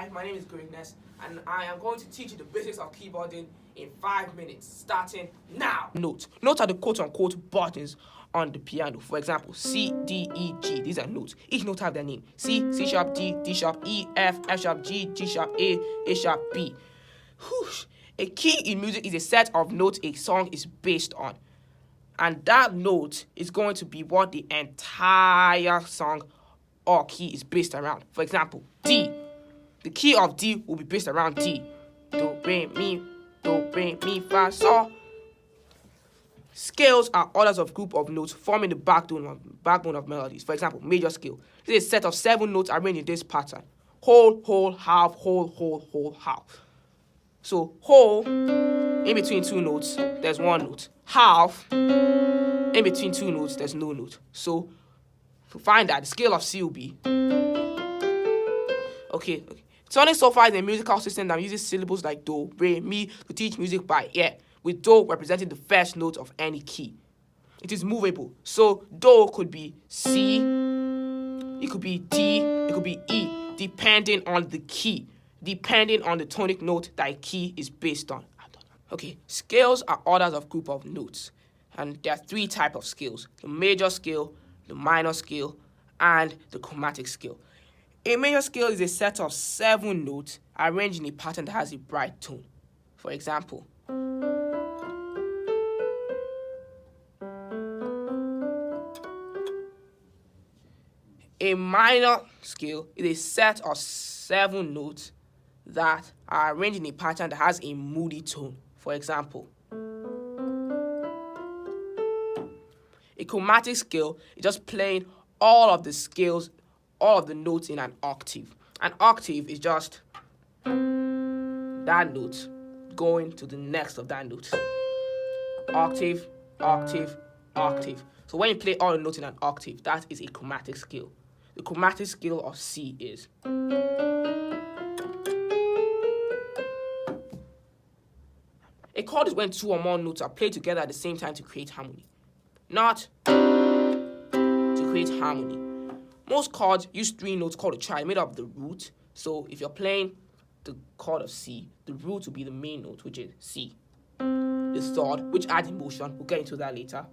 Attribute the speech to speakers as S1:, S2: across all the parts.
S1: Hi, my name is Greatness, and I am going to teach you the basics of keyboarding in 5 minutes, starting now. Notes. Notes are the quote-unquote buttons on the piano. For example, C, D, E, G. These are notes. Each note have their name. C, C sharp, D, D sharp, E, F, F sharp, G, G sharp, A sharp, B. Whoosh. A key in music is a set of notes a song is based on. And that note is going to be what the entire song or key is based around. For example, D. The key of D will be based around D. Do, re, mi, fa, sol. Scales are orders of group of notes forming the backbone of melodies. For example, major scale. This is a set of 7 notes arranged in this pattern. Whole, whole, half, whole, whole, whole, half. So, whole, in between 2 notes, there's 1 note. Half, in between 2 notes, there's no note. So, to find that, the scale of C will be... Okay. Sonic Software is a musical system that uses syllables like do, re, mi to teach music by ear, with do representing the first note of any key. It is movable, so do could be C, it could be D, it could be E, depending on the key, depending on the tonic note that a key is based on. Okay, scales are orders of group of notes, and there are 3 types of scales: the major scale, the minor scale, and the chromatic scale. A major scale is a set of 7 notes arranged in a pattern that has a bright tone. For example, a minor scale is a set of 7 notes that are arranged in a pattern that has a moody tone. For example, a chromatic scale is just playing all of the notes in an octave. An octave is just that note going to the next of that note. Octave, octave, octave. So when you play all the notes in an octave, that is a chromatic scale. The chromatic scale of C is... A chord is when 2 or more notes are played together at the same time to create harmony. Not to create harmony. Most chords use 3 notes called a triad made up of the root. So if you're playing the chord of C, the root will be the main note, which is C. The third, which adds emotion, we'll get into that later.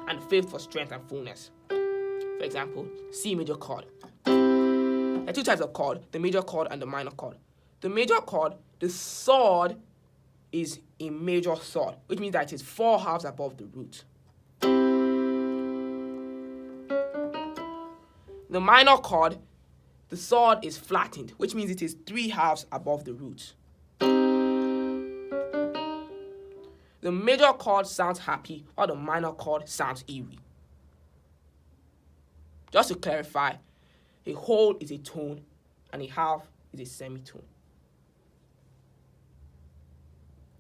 S1: And the 5th for strength and fullness. For example, C major chord. There are 2 types of chord, the major chord and the minor chord. The major chord, the third is a major third, which means that it is 4 halves above the root. The minor chord, the third is flattened, which means it is 3 halves above the root. The major chord sounds happy, while the minor chord sounds eerie. Just to clarify, a whole is a tone, and a half is a semitone.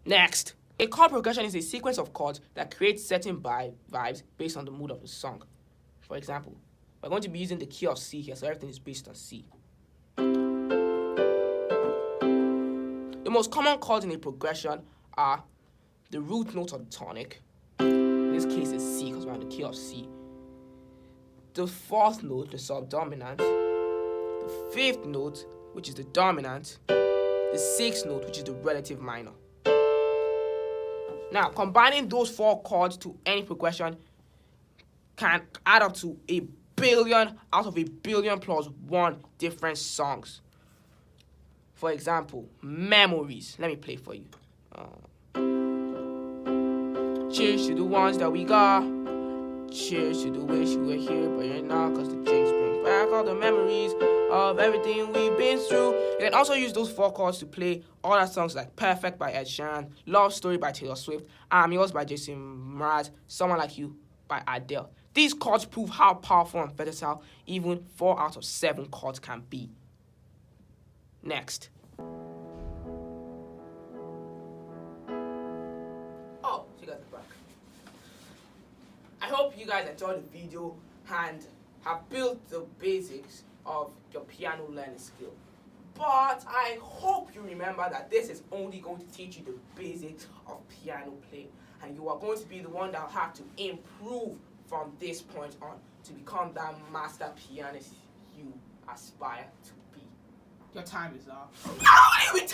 S1: Next, a chord progression is a sequence of chords that create certain vibes based on the mood of the song. For example, we're going to be using the key of C here, so everything is based on C. The most common chords in a progression are the root note of the tonic. In this case, it's C because we're on the key of C. The 4th note, the subdominant. The 5th note, which is the dominant. The 6th note, which is the relative minor. Now, combining those 4 chords to any progression can add up to a billion out of a billion plus 1 different songs. For example, Memories. Let me play for you. Cheers to the ones that we got. Cheers to the wish you were here, but you're not, cause the drinks bring back all the memories of everything we've been through. You can also use those 4 chords to play other songs like Perfect by Ed Sheeran, Love Story by Taylor Swift, I'm Yours by Jason Mraz, Someone Like You by Adele. These chords prove how powerful and versatile even 4 out of 7 chords can be. Next. Oh, so you guys are back. I hope you guys enjoyed the video and have built the basics of your piano learning skill. But I hope you remember that this is only going to teach you the basics of piano playing, and you are going to be the one that will have to improve from this point on to become that master pianist you aspire to be.
S2: Your time is up.
S1: Not only with